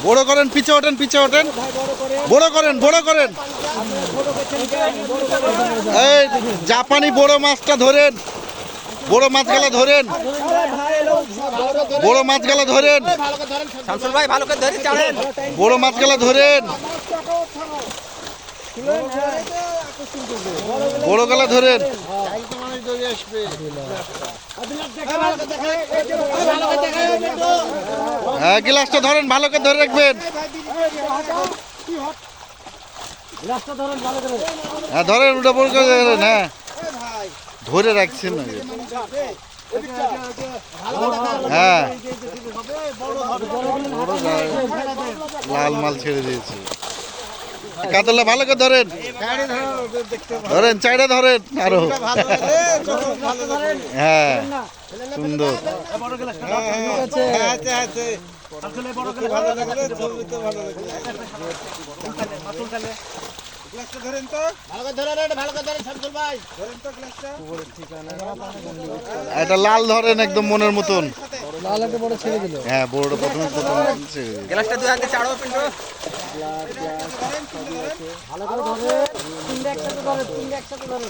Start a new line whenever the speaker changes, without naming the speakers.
বড় করেন, পিছে ওঠেন, পিছে ওঠেন, বড় করেন, বড় করেন। এই জাপানি বড় মাছটা ধরেন, বড় মাছগুলা ধরেন, বড় মাছগুলা ধরেন,
শামসুল ভাই ভালো করে ধরে ছাড়েন।
বড় মাছগুলা ধরেন, বড় গলা ধরেন। হ্যাঁ, গ্লাসটা ধরেন, ভালো করে ধরে রাখবেন। হ্যাঁ ধরেন, ওটা বড় করে ধরেন। হ্যাঁ ধরে রাখছেন না। হ্যাঁ লাল মাল ছেড়ে দিয়েছে। কাতলা ভালো করে ধরেন, ধরেন, চাইটা ধরেন আরো। হ্যাঁ সুন্দর। এটা লাল ধরেন একদম মনের মতন। হ্যাঁ বড়টা প্রথমে ছেড়ে দিল।
গ্লাসটা দুই হাতে ছাড়ো পিন্টু।
ভালো করে ধরে তিনটা একসাথে ধরে, তিনটা একসাথে ধরে।